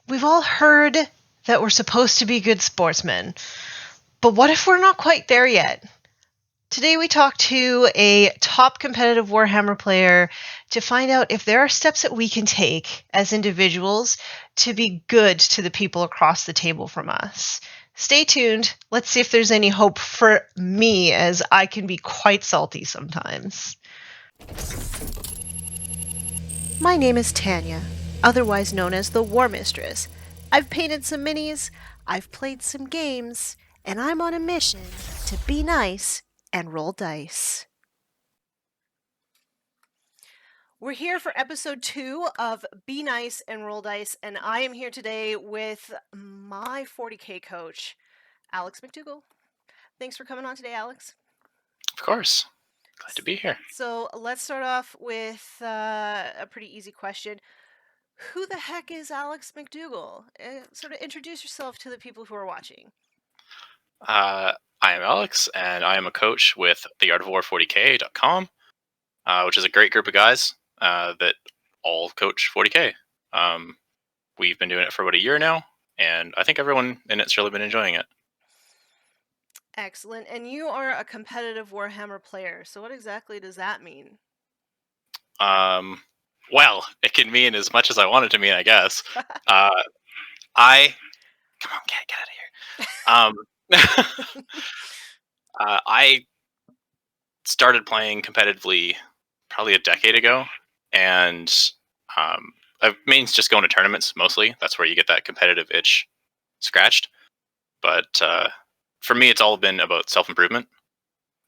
We've all heard that we're supposed to be good sportsmen, but what if we're not quite there yet? Today we talk to a top competitive Warhammer player to find out if there are steps that we can take as individuals to be good to the people across the table from us. Stay tuned. Let's see if there's any hope for me, as I can be quite salty sometimes. My name is Tanya, otherwise known as the War Mistress. I've painted some minis, I've played some games, and I'm on a mission to be nice and roll dice. We're here for episode 2 of Be Nice and Roll Dice, and I am here today with my 40K coach, Alex Macdougall. Thanks for coming on today, Alex. Of course. Glad to be here. So let's start off with a pretty easy question. Who the heck is Alex Macdougall? Sort of introduce yourself to the people who are watching. I am Alex, and I am a coach with theartofwar40k.com, which is a great group of guys that all coach 40k. We've been doing it for about a year now, and I think everyone in it's really been enjoying it. Excellent. And you are a competitive Warhammer player. So what exactly does that mean? Well, it can mean as much as I want it to mean, I guess. I come on, get out of here. I started playing competitively probably a decade ago, and I mean just going to tournaments mostly. That's where you get that competitive itch scratched. But for me, it's all been about self improvement.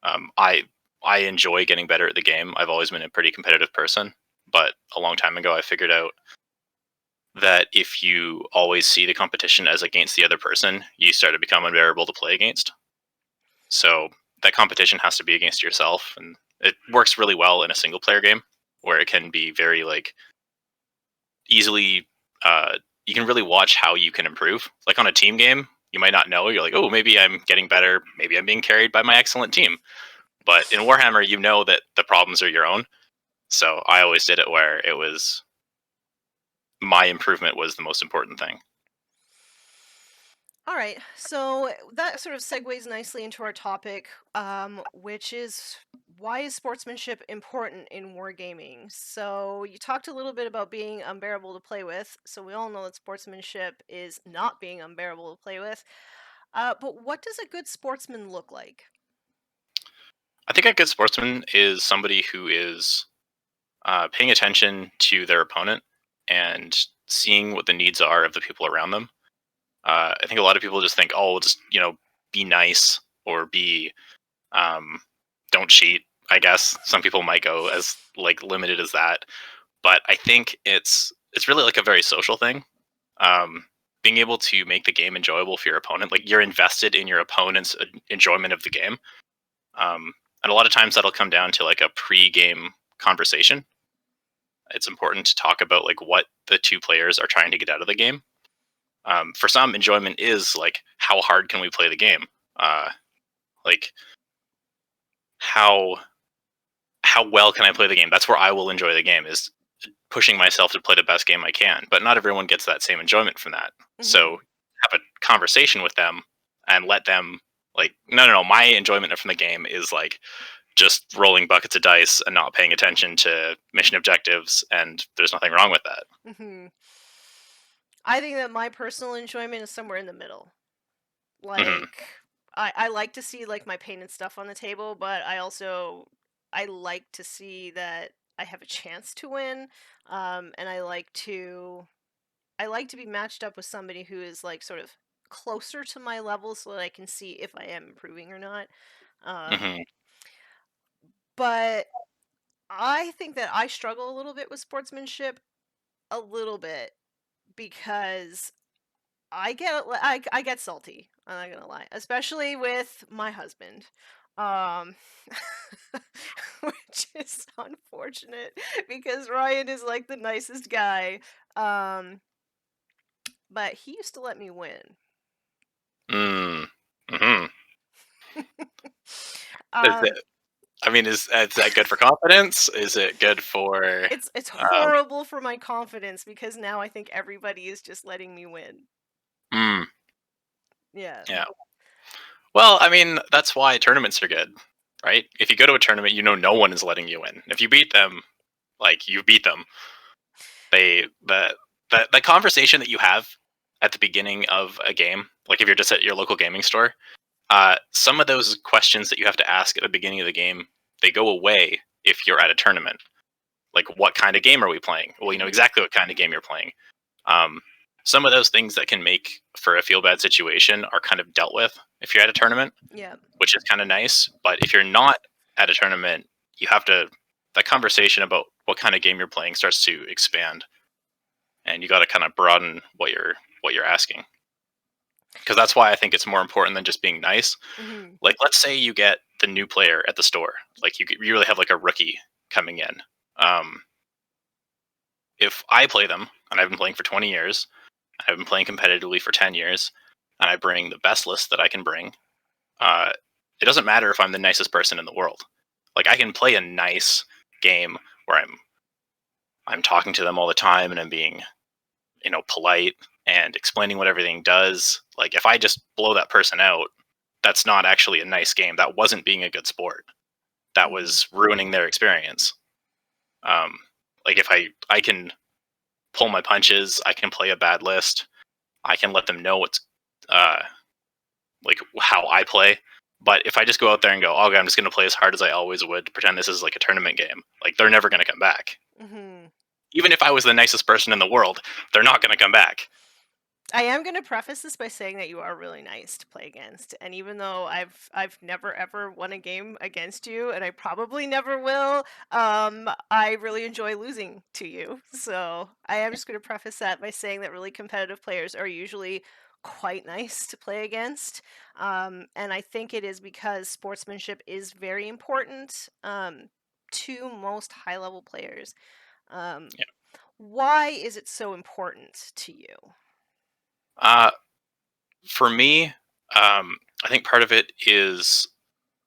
I enjoy getting better at the game. I've always been a pretty competitive person, but a long time ago, I figured out that if you always see the competition as against the other person, you start to become unbearable to play against. So that competition has to be against yourself, and it works really well in a single player game where it can be very like easily. You can really watch how you can improve. Like on a team game, you might not know. You're like, oh, maybe I'm getting better. Maybe I'm being carried by my excellent team. But in Warhammer, you know that the problems are your own. So I always did it where it was my improvement was the most important thing. All right, so that sort of segues nicely into our topic, which is why is sportsmanship important in wargaming? So you talked a little bit about being unbearable to play with, so we all know that sportsmanship is not being unbearable to play with. But what does a good sportsman look like? I think a good sportsman is somebody who is paying attention to their opponent and seeing what the needs are of the people around them. I think a lot of people just think, oh, just be nice or be don't cheat. I guess some people might go as like limited as that, but I think it's really like a very social thing. Being able to make the game enjoyable for your opponent, like you're invested in your opponent's enjoyment of the game, and a lot of times that'll come down to like a pre-game conversation. It's important to talk about like what the two players are trying to get out of the game. For some, enjoyment is like how hard can we play the game, like how well can I play the game? That's where I will enjoy the game, is pushing myself to play the best game I can. But not everyone gets that same enjoyment from that. Mhm. So have a conversation with them and let them like, no. My enjoyment from the game is like just rolling buckets of dice and not paying attention to mission objectives, and there's nothing wrong with that. Mhm. I think that my personal enjoyment is somewhere in the middle. Like, Mhm. I like to see like my painted stuff on the table, but I like to see that I have a chance to win, and I like to be matched up with somebody who is like sort of closer to my level, so that I can see if I am improving or not. Um, Mhm. but I think that I struggle a little bit with sportsmanship, a little bit, because I get salty. I'm not gonna lie, especially with my husband, um, which is unfortunate because Ryan is like the nicest guy, um, but he used to let me win. Mm. Mhm. Is Um, it? I mean, is that good for confidence? Is it good for? It's Um, horrible for my confidence because now I think everybody is just letting me win. mm, Yeah. yeah. Well, I mean, that's why tournaments are good, right? If you go to a tournament, you know no one is letting you win. If you beat them, like you beat them. The conversation that you have at the beginning of a game, like if you're just at your local gaming store, some of those questions that you have to ask at the beginning of the game, they go away if you're at a tournament. Like, what kind of game are we playing? Well, you know Mhm. exactly what kind of game you're playing. Um, some of those things that can make for a feel bad situation are kind of dealt with if you're at a tournament, Yeah. which is kind of nice. But if you're not at a tournament, you have to, that conversation about what kind of game you're playing starts to expand, and you got to kind of broaden what you're asking, because that's why I think it's more important than just being nice. Mhm. Like, let's say you get the new player at the store, like you really have like a rookie coming in. Um, if I play them, and I've been playing for 20 years, I've been playing competitively for 10 years, and I bring the best list that I can bring, uh, it doesn't matter if I'm the nicest person in the world. Like, I can play a nice game where I'm talking to them all the time and I'm being, you know, polite and explaining what everything does. Like, if I just blow that person out, that's not actually a nice game. That wasn't being a good sport. That Mhm. was ruining their experience. Um, like, if I can pull my punches, I can play a bad list, I can let them know what's uh, like how I play. But if I just go out there and go, oh, okay, I'm just going to play as hard as I always would, pretend this is like a tournament game, like they're never going to come back. Mhm. Even if I was the nicest person in the world, they're not going to come back. I am going to preface this by saying that you are really nice to play against, and even though I've never ever won a game against you, and I probably never will, I really enjoy losing to you. So I am just going to preface that by saying that really competitive players are usually quite nice to play against, and I think it is because sportsmanship is very important to most high level players. Um, Yeah. why is it so important to you? Uh, for me, I think part of it is,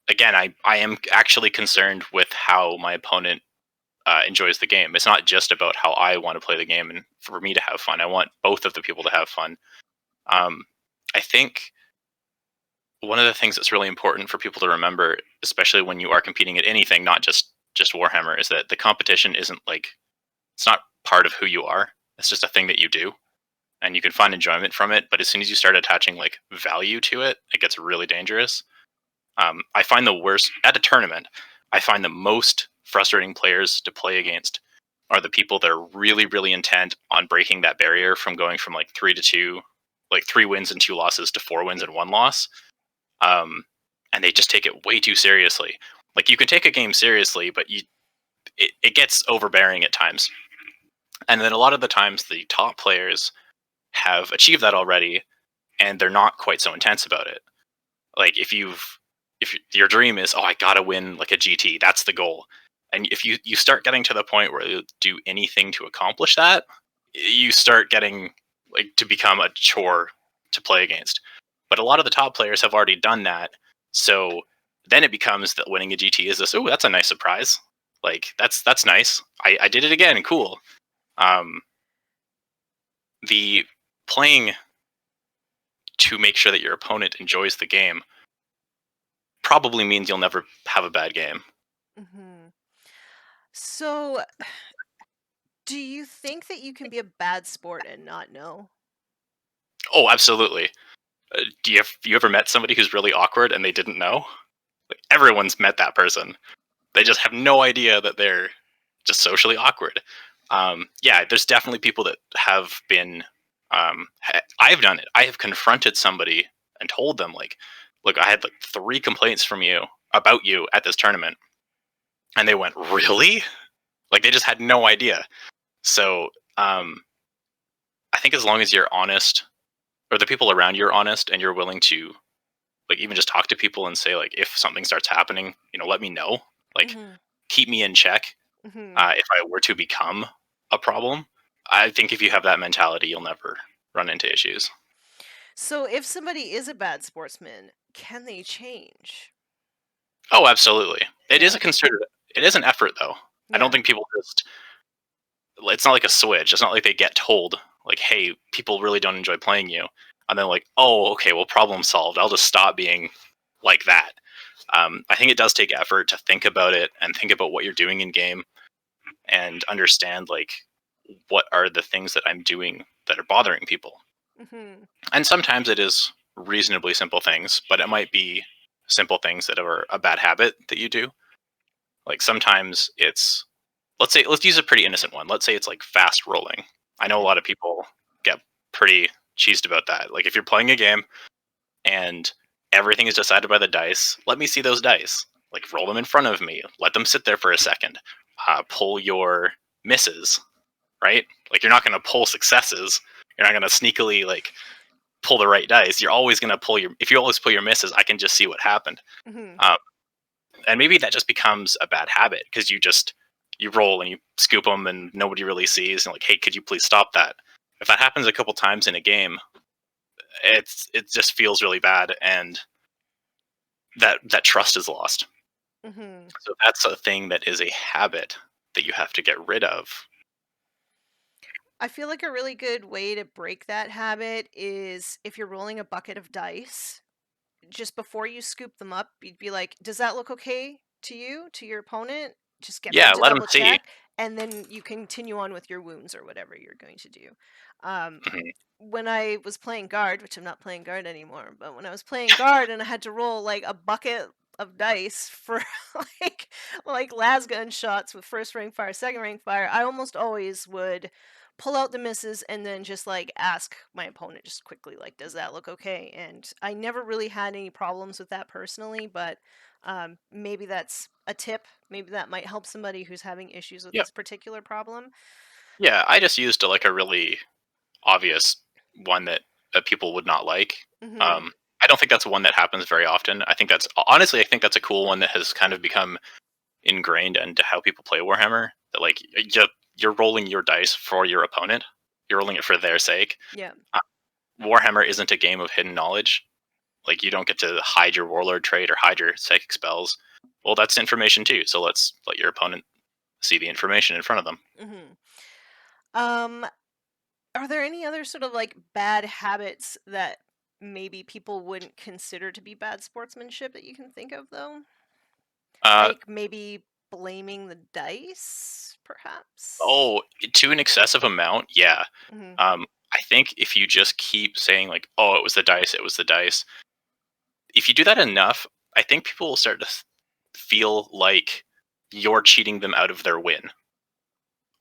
again, I am actually concerned with how my opponent enjoys the game. It's not just about how I want to play the game and for me to have fun. I want both of the people to have fun. Um, I think one of the things that's really important for people to remember, especially when you are competing at anything, not just Warhammer, is that the competition isn't like, it's not part of who you are. It's just a thing that you do, and you can find enjoyment from it. But as soon as you start attaching like value to it, it gets really dangerous. I find the worst at a tournament. I find the most frustrating players to play against are the people that are really, really intent on breaking that barrier from going from like 3-2, like 3 wins and 2 losses to 4 wins and 1 loss. Um, and they just take it way too seriously. Like, you can take a game seriously, but it gets overbearing at times. And then a lot of the times, the top players have achieved that already, and they're not quite so intense about it. Like, if your dream is, oh, I gotta win like a GT, that's the goal. And if you start getting to the point where you do anything to accomplish that, you start getting like to become a chore to play against. But a lot of the top players have already done that, so then it becomes that winning a GT is this. Oh, that's a nice surprise. Like, that's nice. I did it again. Cool. Um, the playing to make sure that your opponent enjoys the game probably means you'll never have a bad game. Mhm. So, do you think that you can be a bad sport and not know? Oh, absolutely. You ever met somebody who's really awkward and they didn't know? Like, everyone's met that person. They just have no idea that they're just socially awkward. Yeah, there's definitely people that have been. I've done it. I have confronted somebody and told them, like, look, I had like 3 complaints from you about you at this tournament, and they went, really? Like, they just had no idea. So um, I think as long as you're honest, or the people around you are honest, and you're willing to like even just talk to people and say, like, if something starts happening, you know, let me know. Like, Mhm. keep me in check. Mhm. If I were to become a problem, I think if you have that mentality, you'll never run into issues. So, if somebody is a bad sportsman, can they change? Oh, absolutely. It is Yeah. a considered. It is an effort, though. I don't Yeah. think people just. It's not like a switch. It's not like they get told, like, "Hey, people really don't enjoy playing you," and then like, "Oh, okay, well, problem solved. I'll just stop being like that." I think it does take effort to think about it and think about what you're doing in game and understand like what are the things that I'm doing that are bothering people. Mm-hmm. And sometimes it is reasonably simple things, but it might be simple things that are a bad habit that you do. Like sometimes it's, let's use a pretty innocent one. Let's say it's like fast rolling. I know a lot of people get pretty cheesed about that. Like if you're playing a game and everything is decided by the dice, let me see those dice. Like roll them in front of me. Let them sit there for a second. Pull your misses, right? Like you're not going to pull successes. You're not going to sneakily like pull the right dice. You're always going to pull your. If you always pull your misses, I can just see what happened. Mm-hmm. And maybe that just becomes a bad habit because you roll and you scoop them and nobody really sees. And like, hey, could you please stop that? If that happens a couple times in a game, it just feels really bad, and that trust is lost. Mm-hmm. So that's a thing that is a habit that you have to get rid of. I feel like a really good way to break that habit is if you're rolling a bucket of dice, just before you scoop them up, you'd be like, "Does that look okay to you, to your opponent?" Just get Yeah, them to let them double see. check, and then you continue on with your wounds or whatever you're going to do. Um, Mhm. when I was playing guard, which I'm not playing guard anymore, but when I was playing guard and I had to roll like a bucket of dice for like las gun shots with first rank fire, second rank fire, I almost always would pull out the misses and then just like ask my opponent just quickly like, does that look okay? And I never really had any problems with that personally, but maybe that's a tip. Maybe that might help somebody who's having issues with Yep. this particular problem. Yeah, I just used like a really obvious one that people would not like. Hmm. Um, I don't think that's one that happens very often. I think that's honestly, I think that's a cool one that has kind of become ingrained into how people play Warhammer. That like you're rolling your dice for your opponent. You're rolling it for their sake. Yeah. Uh, Warhammer isn't a game of hidden knowledge. Like you don't get to hide your warlord trait or hide your psychic spells. Well, that's information too. So let's let your opponent see the information in front of them. Hmm. Um, are there any other sort of like bad habits that maybe people wouldn't consider to be bad sportsmanship that you can think of though? Uh, Like maybe blaming the dice, perhaps? oh, to an excessive amount, yeah. Hmm. I think if you just keep saying like, "Oh, it was the dice," it was the dice. If you do that enough, I think people will start to feel like you're cheating them out of their win.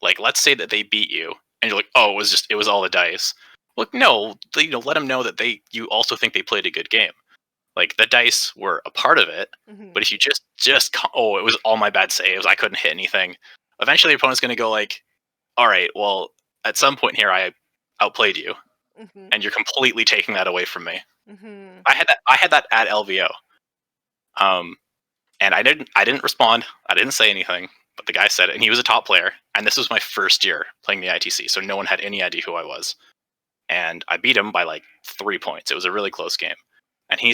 Like, let's say that they beat you, and you're like, "Oh, it was all the dice." Look, no, let them know that you also think they played a good game. Like the dice were a part of it, Hmm. but if you oh, it was all my bad saves, I couldn't hit anything. Eventually, your opponent's going to go like, "All right, well, at some point here, I outplayed you, Hmm. and you're completely taking that away from me." Hmm. I had that at LVO. Um, and I didn't respond. I didn't say anything, but the guy said it, and he was a top player. And this was my first year playing the ITC, so no one had any idea who I was. And I beat him by like 3 points. It was a really close game. And he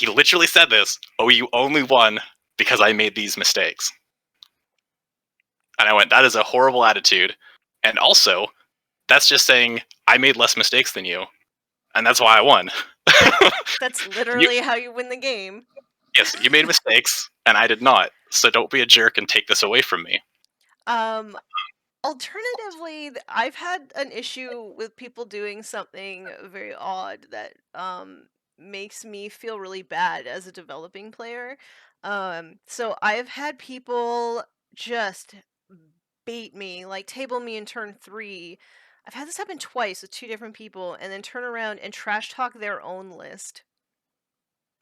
literally said this, "Oh, you only won because I made these mistakes." And I went, "That is a horrible attitude." And also, that's just saying I made less mistakes than you, and that's why I won. That's you, literally how you win the game. yes, you made mistakes, and I did not. So don't be a jerk and take this away from me. Um, Alternatively, I've had an issue with people doing something very odd that makes me feel really bad as a developing player. So I've had people just bait me, like table me in turn 3. I've had this happen twice with 2 different people, and then turn around and trash talk their own list.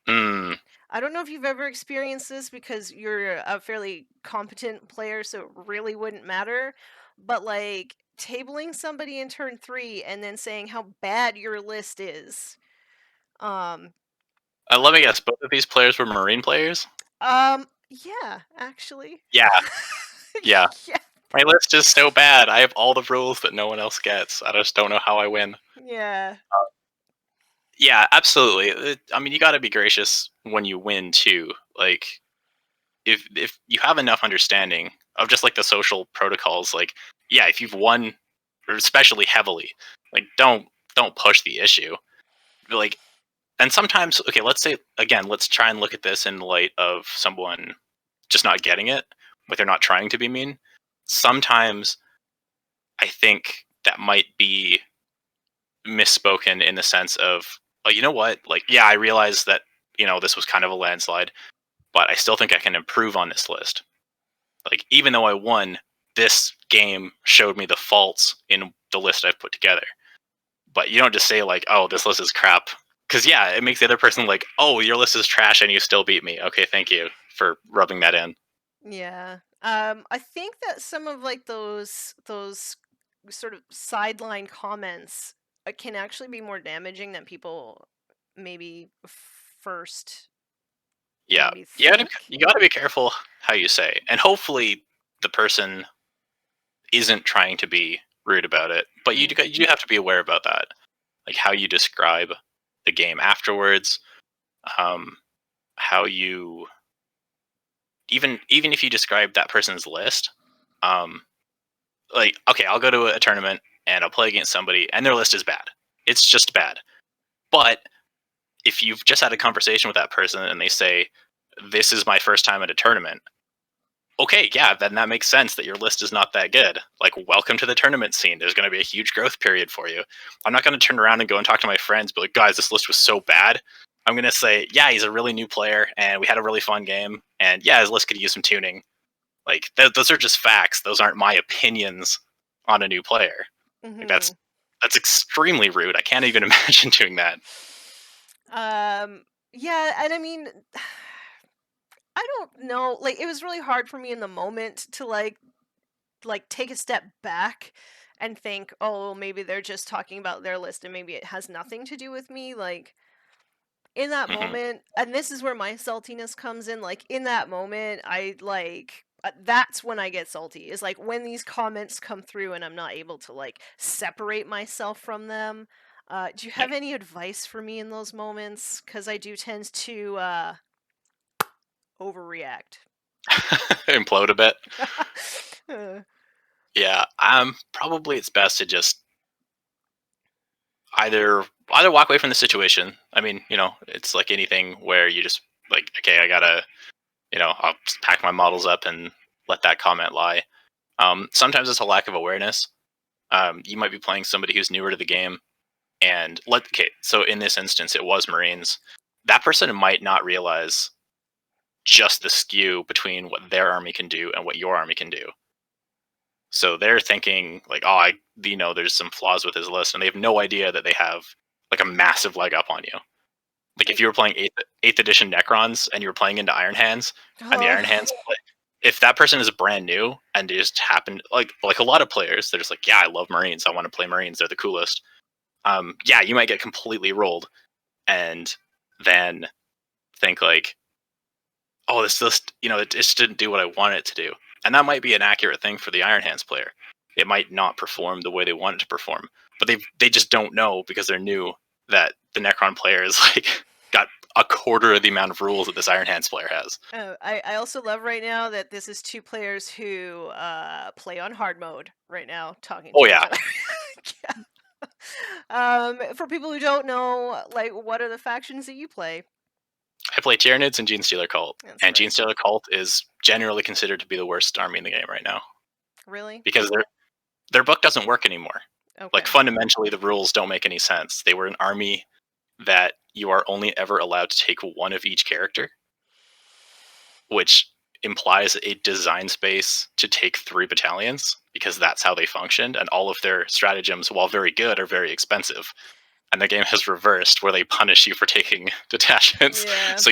Hmm. I don't know if you've ever experienced this because you're a fairly competent player, so it really wouldn't matter. But like tabling somebody in turn 3 and then saying how bad your list is. Um, Let me guess. Both of these players were Marine players. yeah, actually. Yeah, yeah. Yeah, My list is so bad. I have all the rules that no one else gets. I just don't know how I win. yeah. Yeah, absolutely. I mean, you got to be gracious when you win too. like if you have enough understanding of just like the social protocols, like yeah, if you've won, or especially heavily, like don't push the issue. Like, and sometimes, okay, let's say again, let's try and look at this in light of someone just not getting it, but they're not trying to be mean. Sometimes I think that might be misspoken in the sense of, oh, you know what? Like, yeah, I realize that, this was kind of a landslide, but I still think I can improve on this list. Like, even though I won, this game showed me the faults in the list I've put together. But you don't just say, like, oh, this list is crap. Because, yeah, it makes the other person like, oh, your list is trash and you still beat me. Okay, thank you for rubbing that in. Yeah. I think that some of like those sort of sideline comments can actually be more damaging than people maybe first Yeah, maybe think. you got to be careful how you say, and hopefully the person isn't trying to be rude about it. But you do have to be aware about that, like how you describe the game afterwards, how you even if you describe that person's list, like okay, I'll go to a tournament and I'll play against somebody and their list is bad. It's just bad. But if you've just had a conversation with that person and they say, "This is my first time at a tournament," okay, yeah, then that makes sense that your list is not that good. Like, welcome to the tournament scene. There's going to be a huge growth period for you. I'm not going to turn around and go and talk to my friends, but like, guys, this list was so bad. I'm going to say, yeah, he's a really new player, and we had a really fun game, and yeah, his list could use some tuning. Like, those are just facts. Those aren't my opinions on a new player. Like, that's extremely rude. I can't even imagine doing that. Yeah, and I mean, I don't know. Like, it was really hard for me in the moment to like take a step back and think, oh, maybe they're just talking about their list and maybe it has nothing to do with me. Like in that moment, and this is where my saltiness comes in. Like in that moment, I like that's when I get salty. Is like when these comments come through and I'm not able to like separate myself from them. Do you have any advice for me in those moments? Because I do tend to overreact. Implode a bit. Yeah, probably it's best to just either walk away from the situation. I mean, it's like anything where you just like, okay, I gotta, I'll just pack my models up and let that comment lie. Sometimes it's a lack of awareness. You might be playing somebody who's newer to the game, and okay, so in this instance, it was Marines. That person might not realize just the skew between what their army can do and what your army can do. So they're thinking like, oh, there's some flaws with his list, and they have no idea that they have like a massive leg up on you. Like if you were playing eighth edition Necrons and you were playing into Iron Hands, and the Iron Hands, if that person is brand new and they just happen like a lot of players, they're just like, yeah, I love Marines, I want to play Marines, they're the coolest. Yeah, you might get completely rolled, and then think like, oh, this just it just didn't do what I wanted it to do. And that might be an accurate thing for the Iron Hands player. It might not perform the way they want it to perform, but they just don't know because they're new that the Necron player is like got a quarter of the amount of rules that this Iron Hands player has. Oh, I also love right now that this is two players who play on hard mode right now talking to each other. For people who don't know, like, what are the factions that you play? I play Tyranids and Genestealer Cult. And Genestealer Cult is generally considered to be the worst army in the game right now. Really? Because their book doesn't work anymore. Okay. Like, fundamentally, the rules don't make any sense. They were an army that you are only ever allowed to take one of each character, which implies a design space to take 3 battalions, because that's how they functioned, and all of their stratagems, while very good, are very expensive. And the game has reversed where they punish you for taking detachments. Yeah. So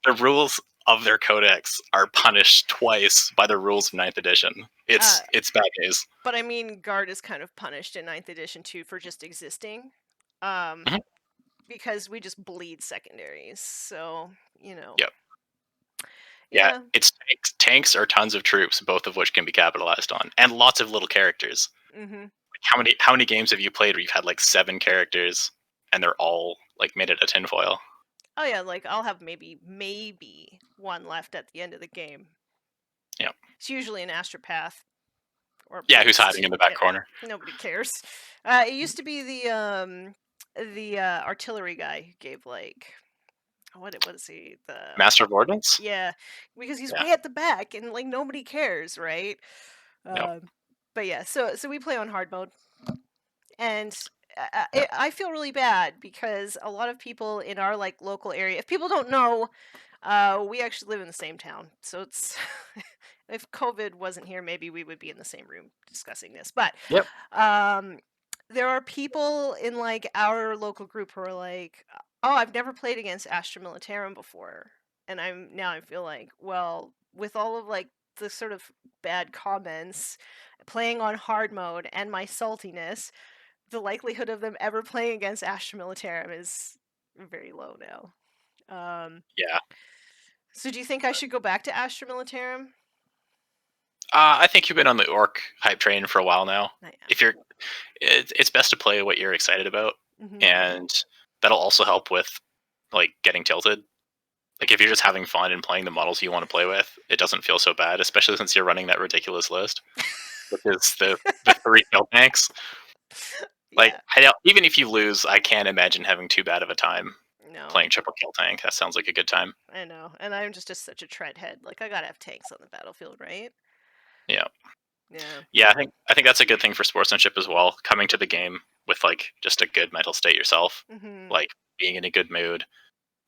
the rules of their codex are punished twice by the rules of 9th edition. It's bad news. But I mean, Guard is kind of punished in 9th edition too for just existing. Because we just bleed secondaries. So, Yep. Yeah, it's tanks or tons of troops, both of which can be capitalized on, and lots of little characters. How many games have you played where you've had like 7 characters and they're all like made out of tinfoil? Oh yeah, like I'll have maybe one left at the end of the game. Yep. It's usually an Astropath. Or Yeah, who's hiding in the back corner. Nobody cares. It used to be the artillery guy who gave like what is he, the Master of Ordnance? Yeah, because he's way at the back and like nobody cares, right? Yep. But yeah, so we play on hard mode, and I feel really bad because a lot of people in our like local area, if people don't know, we actually live in the same town, so it's if COVID wasn't here, maybe we would be in the same room discussing this. But Yep. there are people in like our local group who are like, "Oh, I've never played against Astra Militarum before," and I feel like, well, with all of like the sort of bad comments, playing on hard mode, and my saltiness, the likelihood of them ever playing against Astra Militarum is very low now. Yeah. So do you think I should go back to Astra Militarum? I think you've been on the Orc hype train for a while now. I am. If you're, it's best to play what you're excited about, Mhm. and that'll also help with like getting tilted. Like if you're just having fun and playing the models you want to play with, it doesn't feel so bad, especially since you're running that ridiculous list, which is the 3 kill tanks. Like even if you lose, I can't imagine having too bad of a time playing triple kill tank. That sounds like a good time. I know, and I'm just such a treadhead. Like I gotta have tanks on the battlefield, right? Yeah. Yeah. Yeah, I think that's a good thing for sportsmanship as well. Coming to the game with like just a good mental state yourself, like being in a good mood.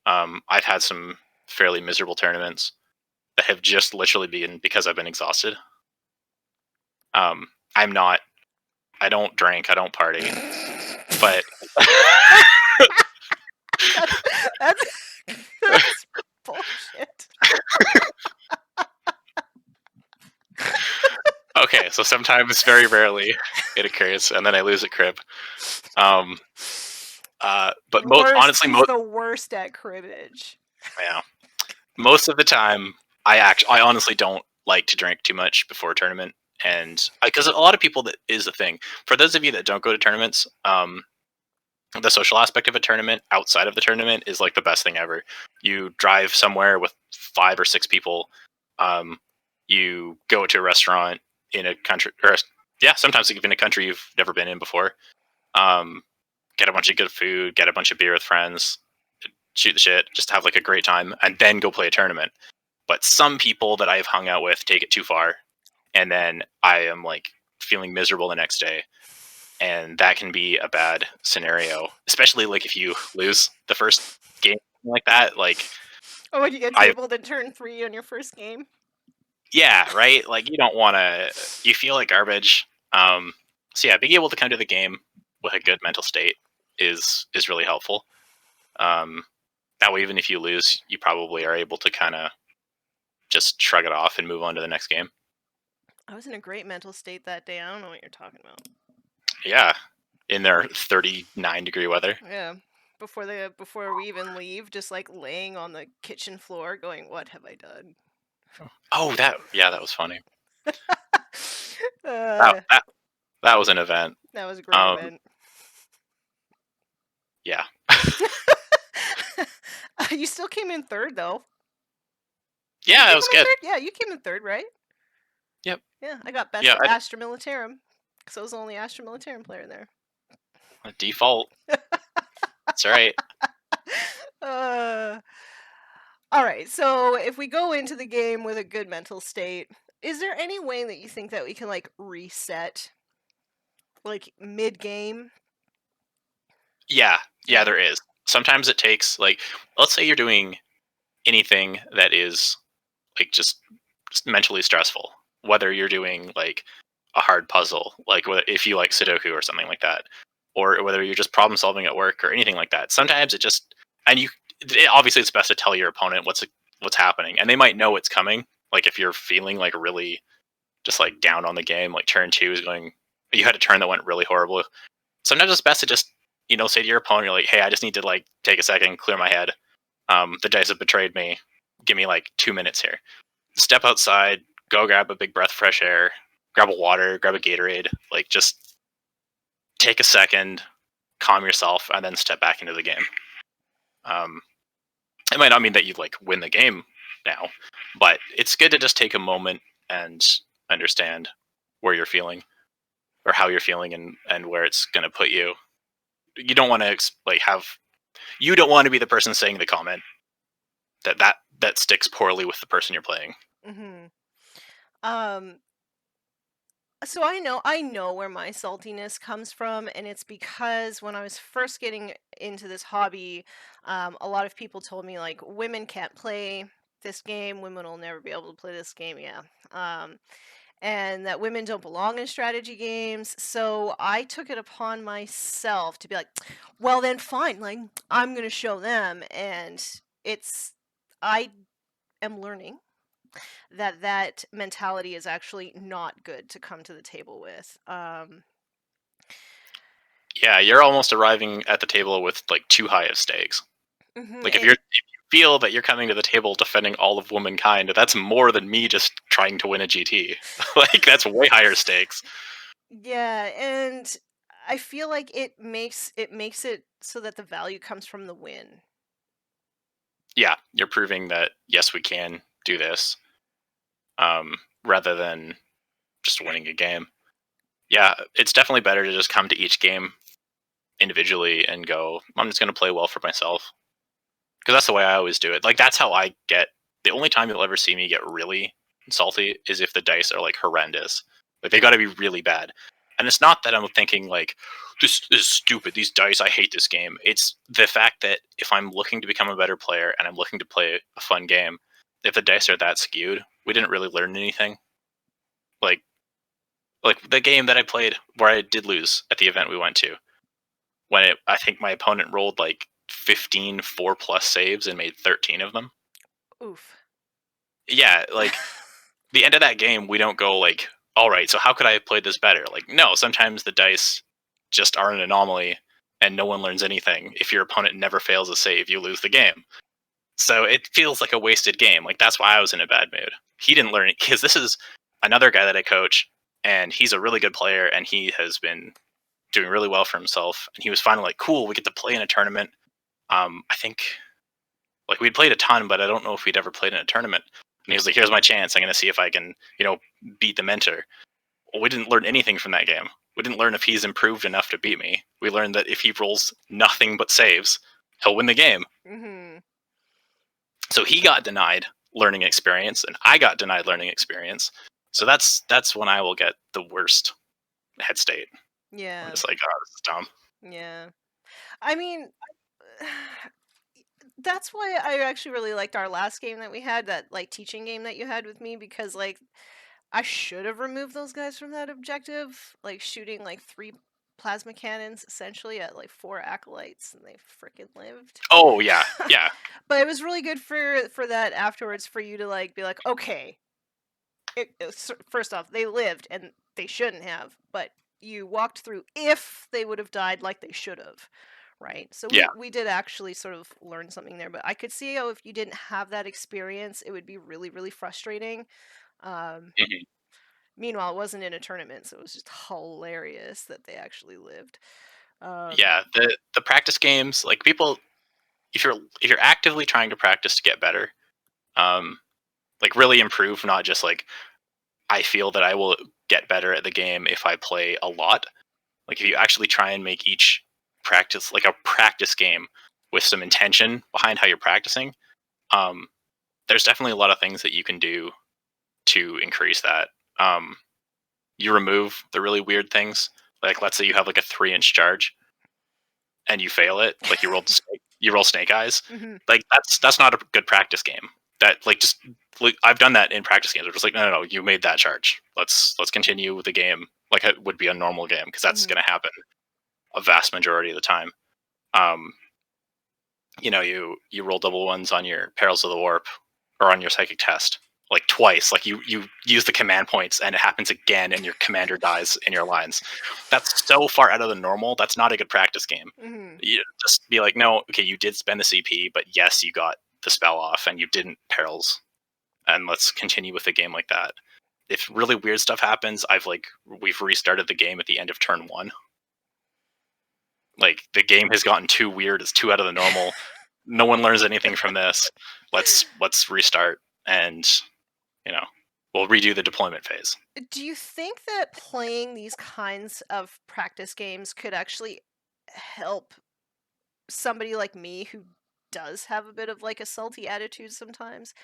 I've had some fairly miserable tournaments that have just literally been because I've been exhausted. I don't drink, I don't party, but that's bullshit. Okay, so sometimes, very rarely, it occurs, and then I lose at crib. But honestly, the worst at cribbage. Yeah, most of the time, I honestly don't like to drink too much before a tournament, and because a lot of people, that is the thing. For those of you that don't go to tournaments, the social aspect of a tournament outside of the tournament is like the best thing ever. You drive somewhere with 5 or 6 people. You go to a restaurant in a country, or sometimes even a country you've never been in before. Get a bunch of good food, get a bunch of beer with friends, shoot the shit, just have like a great time, and then go play a tournament. But some people that I've hung out with take it too far, and then I am like feeling miserable the next day. And that can be a bad scenario, especially like if you lose the first game like that. Like, oh, when you get tabled in turn 3 on your first game. Yeah, right. Like you don't want to. You feel like garbage. So yeah, being able to come to the game with a good mental state is really helpful. That way, even if you lose, you probably are able to kind of just shrug it off and move on to the next game. I was in a great mental state that day. I don't know what you're talking about. Yeah, in their 39-degree weather. Yeah, before we even leave, just like laying on the kitchen floor, going, "What have I done?" Oh, that was funny. That was an event. That was a great event. Yeah. You still came in third, though. Yeah, it was good. Yeah, you came in third, right? Yep. Yeah, I got best at Astra Militarum, because I was the only Astra Militarum player there. Default. That's right. All right, so if we go into the game with a good mental state, is there any way that you think that we can like reset, like mid-game? Yeah, there is. Sometimes it takes like, let's say you're doing anything that is like just mentally stressful, whether you're doing like a hard puzzle, like if you like Sudoku or something like that, or whether you're just problem solving at work or anything like that. Sometimes it just, and obviously it's best to tell your opponent what's happening, and they might know it's coming. Like if you're feeling like really just like down on the game, like turn 2 is going, you had a turn that went really horrible. Sometimes it's best to just, say to your opponent, you're like, hey, I just need to like take a second, clear my head. The dice have betrayed me. Give me like 2 minutes here. Step outside, go grab a big breath of fresh air, grab a water, grab a Gatorade. Like just take a second, calm yourself, and then step back into the game. It might not mean that you like win the game now. But it's good to just take a moment and understand where you're feeling or how you're feeling and where it's going to put you. You don't want to you don't want to be the person saying the comment that sticks poorly with the person you're playing. Mm-hmm. So I know where my saltiness comes from, and it's because when I was first getting into this hobby, a lot of people told me like women can't play this game, women will never be able to play this game, yeah. And that women don't belong in strategy games. So I took it upon myself to be like, well then fine, like I'm gonna show them, and it's I am learning that mentality is actually not good to come to the table with. Yeah, you're almost arriving at the table with like too high of stakes. Like if you feel that you're coming to the table defending all of womankind, that's more than me just trying to win a GT. Like that's way higher stakes. Yeah, and I feel like it makes it so that the value comes from the win. Yeah, you're proving that yes, we can do this, rather than just winning a game. Yeah, it's definitely better to just come to each game individually and go, I'm just going to play well for myself. Because that's the way I always do it. Like, that's how I get. The only time you'll ever see me get really salty is if the dice are like horrendous. Like, they got to be really bad. And it's not that I'm thinking, like, this is stupid, these dice, I hate this game. It's the fact that if I'm looking to become a better player and I'm looking to play a fun game, if the dice are that skewed, we didn't really learn anything. Like the game that I played where I did lose at the event we went to, when I think my opponent rolled like 15 4+ saves and made 13 of them. Oof. Yeah, like the end of that game, we don't go like, all right, so how could I have played this better? Like, no, sometimes the dice just are an anomaly and no one learns anything. If your opponent never fails a save, you lose the game. So it feels like a wasted game. Like, that's why I was in a bad mood. He didn't learn it, because this is another guy that I coach, and he's a really good player, and he has been doing really well for himself. And he was finally like, cool, we get to play in a tournament. I think like we'd played a ton, but I don't know if we'd ever played in a tournament. And he was like, here's my chance. I'm going to see if I can, beat the mentor. Well, we didn't learn anything from that game. We didn't learn if he's improved enough to beat me. We learned that if he rolls nothing but saves, he'll win the game. Mm-hmm. So he got denied learning experience, and I got denied learning experience. So that's when I will get the worst head state. Yeah. I'm just like, oh, this is dumb. Yeah. I mean, that's why I actually really liked our last game that we had, that like teaching game that you had with me, because like I should have removed those guys from that objective, like shooting like 3 plasma cannons essentially at like 4 acolytes, and they freaking lived. Oh yeah, yeah. But it was really good for that afterwards, for you to like be like, okay, first off, they lived and they shouldn't have, but you walked through if they would have died like they should have, right? So we did actually sort of learn something there, but I could see how if you didn't have that experience, it would be really, really frustrating. Mm-hmm. Meanwhile, it wasn't in a tournament, so it was just hilarious that they actually lived. Yeah, the practice games, like people, if you're actively trying to practice to get better, like really improve, not just like I feel that I will get better at the game if I play a lot. Like if you actually try and make each practice like a practice game with some intention behind how you're practicing, there's definitely a lot of things that you can do to increase that. You remove the really weird things. Like let's say you have like a 3-inch charge and you fail it, like you roll snake eyes. Mm-hmm. Like that's not a good practice game. That like just like, I've done that in practice games. It's just like no, you made that charge. Let's continue with the game like it would be a normal game, because that's Mm-hmm. going to happen a vast majority of the time. You roll double ones on your Perils of the Warp or on your psychic test like twice. Like you use the command points and it happens again, and your commander dies in your lines. That's so far out of the normal. That's not a good practice game. Mm-hmm. You just be like, no, okay, you did spend the CP, but yes, you got the spell off and you didn't Perils, and let's continue with the game like that. If really weird stuff happens, we've restarted the game at the end of turn 1. Like the game has gotten too weird, it's too out of the normal. no one learns anything from this. Let's restart, and we'll redo the deployment phase. Do you think that playing these kinds of practice games could actually help somebody like me who does have a bit of like a salty attitude sometimes?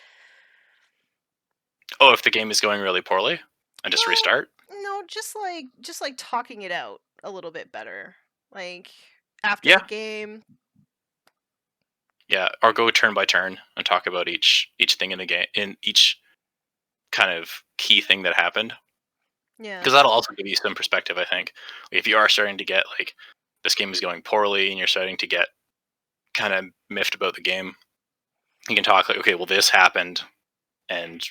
Oh, if the game is going really poorly, and just restart? No, just like talking it out a little bit better. Like after Yeah. the game. Yeah, or go turn by turn and talk about each thing in the game, in each kind of key thing that happened. Yeah. Because that'll also give you some perspective, I think. If you are starting to get like this game is going poorly and you're starting to get kind of miffed about the game, you can talk like, okay, well this happened, and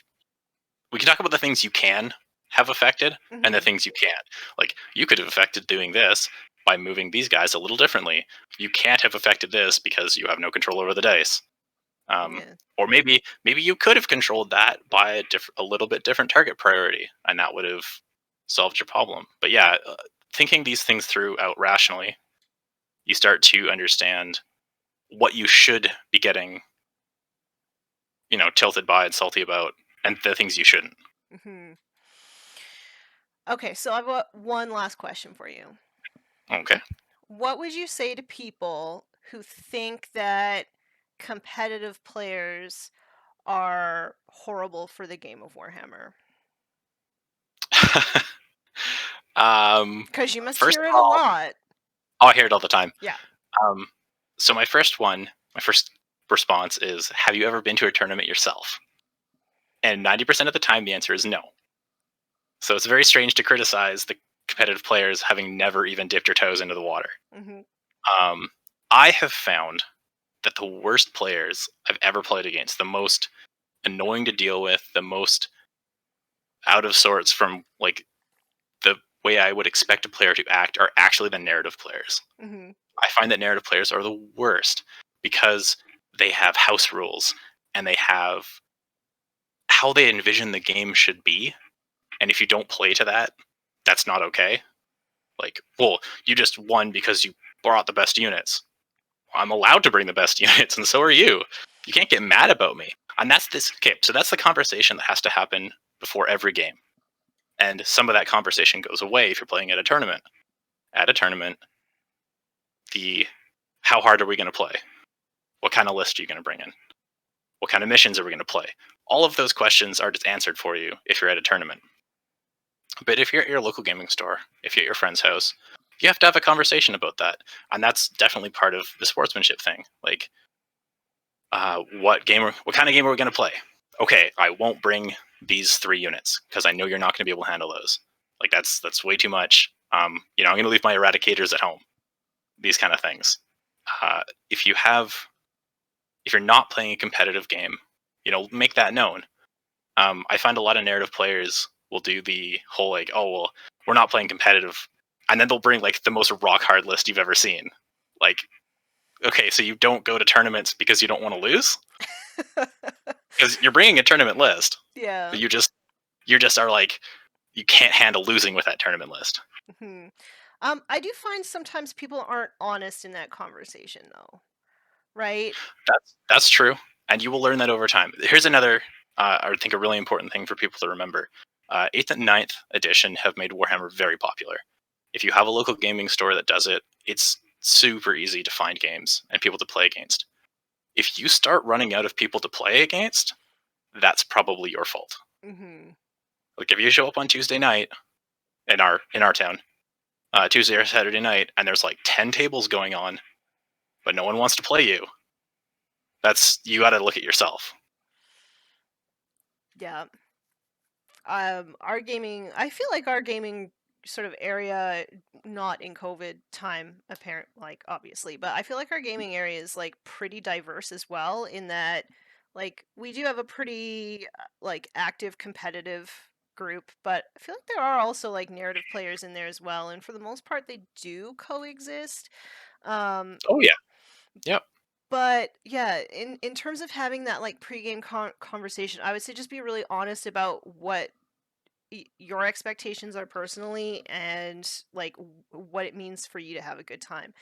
we can talk about the things you can have affected and the things you can't. Like you could have affected doing this by moving these guys a little differently. You can't have affected this because you have no control over the dice. Or maybe you could have controlled that by a little bit different target priority, and that would have solved your problem. But yeah, thinking these things through out rationally, you start to understand what you should be getting, tilted by and salty about, and the things you shouldn't. Okay, so I've got one last question for you. Okay. What would you say to people who think that competitive players are horrible for the game of Warhammer? Because you must hear it a lot. Oh, I hear it all the time. Yeah. So my first response is, have you ever been to a tournament yourself? And 90% of the time, the answer is no. So it's very strange to criticize the competitive players having never even dipped your toes into the water. I have found that the worst players I've ever played against, the most annoying to deal with, the most out of sorts from like the way I would expect a player to act, are actually the narrative players. I find that narrative players are the worst because they have house rules and they have how they envision the game should be. And if you don't play to that, that's not okay. Like, well, you just won because you brought the best units. I'm allowed to bring the best units, and so are you. You can't get mad about me. And so that's the conversation that has to happen before every game. And some of that conversation goes away if you're playing at a tournament. At a tournament, how hard are we going to play? What kind of list are you going to bring in? What kind of missions are we going to play? All of those questions are just answered for you if you're at a tournament. But if you're at your local gaming store, if you're at your friend's house, you have to have a conversation about that. And that's definitely part of the sportsmanship thing. Like, what kind of game are we going to play? Okay, I won't bring these 3 units because I know you're not going to be able to handle those. Like, that's way too much. I'm going to leave my eradicators at home. These kind of things. If you're not playing a competitive game, make that known. I find a lot of narrative players will do the whole like, oh well, we're not playing competitive, and then they'll bring like the most rock hard list you've ever seen. Like, okay, so you don't go to tournaments because you don't want to lose, because you're bringing a tournament list. Yeah. But you just are like, you can't handle losing with that tournament list. I do find sometimes people aren't honest in that conversation, though. Right? That's true, and you will learn that over time. Here's another, I think, a really important thing for people to remember. 8th and 9th edition have made Warhammer very popular. If you have a local gaming store that does it, it's super easy to find games and people to play against. If you start running out of people to play against, that's probably your fault. Like if you show up on Tuesday night in our town, Tuesday or Saturday night, and there's like 10 tables going on, but no one wants to play you, you got to look at yourself. Yeah. I feel like our gaming sort of area, not in COVID time, obviously, but I feel like our gaming area is like pretty diverse as well, in that like we do have a pretty like active competitive group, but I feel like there are also like narrative players in there as well, and for the most part they do coexist. Oh yeah. Yep. But yeah, in terms of having that like pregame conversation, I would say just be really honest about what your expectations are personally, and like what it means for you to have a good time.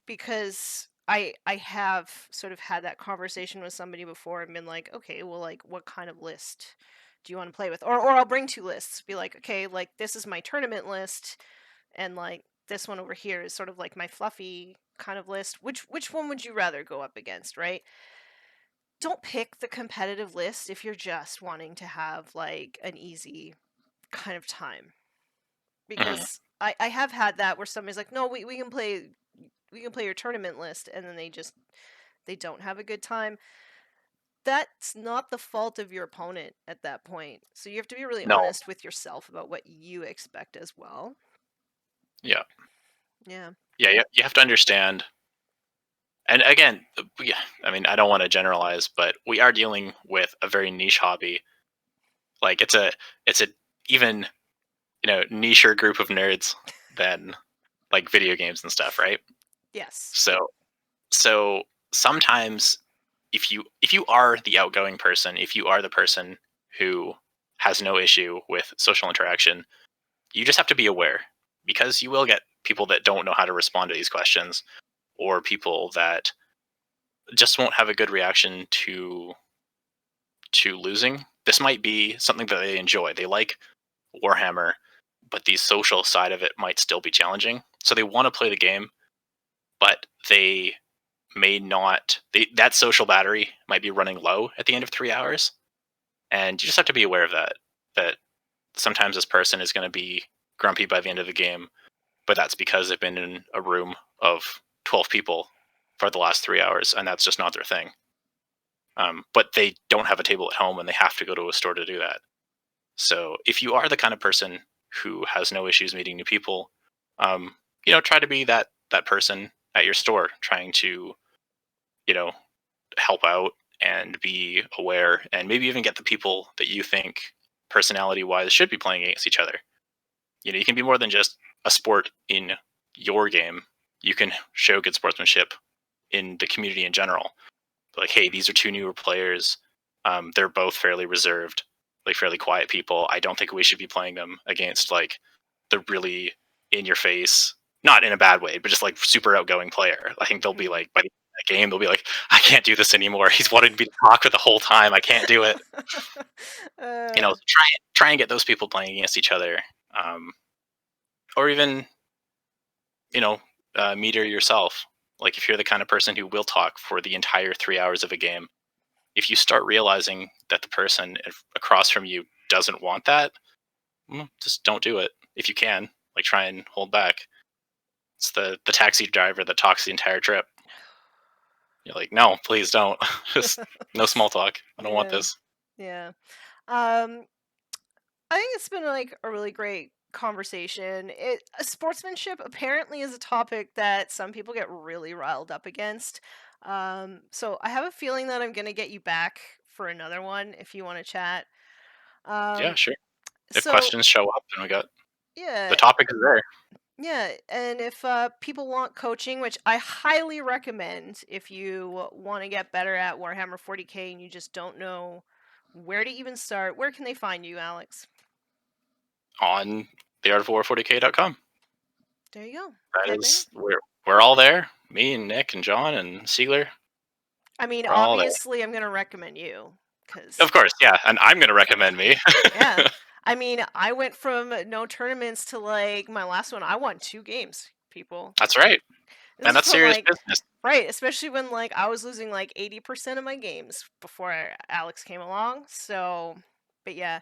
Because I have sort of had that conversation with somebody before and been like, okay, well, like, what kind of list do you want to play with? Or I'll bring two lists, be like, okay, like, this is my tournament list, and like this one over here is sort of like my fluffy kind of list. Which one would you rather go up against, right? Don't pick the competitive list if you're just wanting to have like an easy kind of time. Because I have had that where somebody's like, no, we can play your tournament list, and then they don't have a good time. That's not the fault of your opponent at that point. So you have to be really No. honest with yourself about what you expect as well. Yeah. Yeah. Yeah, you have to understand. And again, I mean, I don't want to generalize, but we are dealing with a very niche hobby. Like it's a even, nicher group of nerds than like video games and stuff, right? Yes. So sometimes if you are the outgoing person, if you are the person who has no issue with social interaction, you just have to be aware, because you will get people that don't know how to respond to these questions, or people that just won't have a good reaction to losing. This might be something that they enjoy. They like Warhammer, but the social side of it might still be challenging. So they want to play the game, but they may not. That social battery might be running low at the end of 3 hours, and you just have to be aware of that. That sometimes this person is going to be grumpy by the end of the game, but that's because they've been in a room of 12 people for the last 3 hours, and that's just not their thing. But they don't have a table at home, and they have to go to a store to do that. So if you are the kind of person who has no issues meeting new people, try to be that person at your store, trying to, help out and be aware, and maybe even get the people that you think personality-wise should be playing against each other. You can be more than just a sport in your game. You can show good sportsmanship in the community in general. Like, hey, these are two newer players. They're both fairly reserved, like fairly quiet people. I don't think we should be playing them against like the really in your face, not in a bad way, but just like super outgoing player. I think they'll be like, by the end of the game, they'll be like, I can't do this anymore. He's wanted me to talk for the whole time. I can't do it. Try and get those people playing against each other, or even, meter yourself. Like if you're the kind of person who will talk for the entire 3 hours of a game, if you start realizing that the person across from you doesn't want that, just don't do it. If you can, like, try and hold back. It's the taxi driver that talks the entire trip. You're like, no, please don't. Just no small talk. I don't want this. Yeah. I think it's been like a really great conversation. Sportsmanship apparently is a topic that some people get really riled up against. So I have a feeling that I'm gonna get you back for another one if you want to chat. Yeah, sure. If So questions show up, then we got yeah, the topic is there. yeah, and if people want coaching, which I highly recommend, if you want to get better at Warhammer 40K and you just don't know where to even start, where can they find you, Alex? On theartofwar40k.com. There you go. That is, we're all there. Me and Nick and John and Siegler. I mean, We're all there. obviously, I'm going to recommend you. Of course, yeah, and I'm going to recommend me. Yeah. I mean, I went from no tournaments to like my last one. I won 2 games, people. That's right. This And that's is serious like, business. right, especially when like I was losing like 80% of my games before Alex came along. So, but yeah.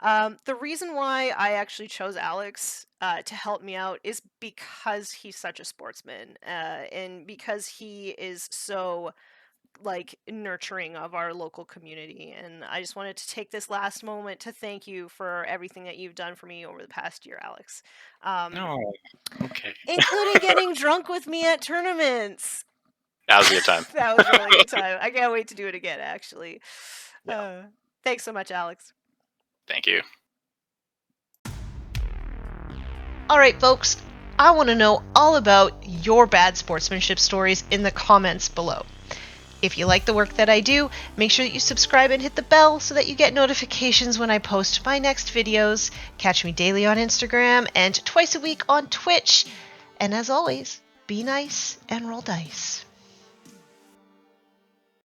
The reason why I actually chose Alex to help me out is because he's such a sportsman, and because he is so like nurturing of our local community. And I just wanted to take this last moment to thank you for everything that you've done for me over the past year, Alex. No, okay. Including getting drunk with me at tournaments. That was a good time. That was a really good time. I can't wait to do it again, actually. Yeah. Thanks so much, Alex. Thank you. All right, folks, I want to know all about your bad sportsmanship stories in the comments below. If you like the work that I do, make sure that you subscribe and hit the bell so that you get notifications when I post my next videos. Catch me daily on Instagram and twice a week on Twitch. And as always, be nice and roll dice.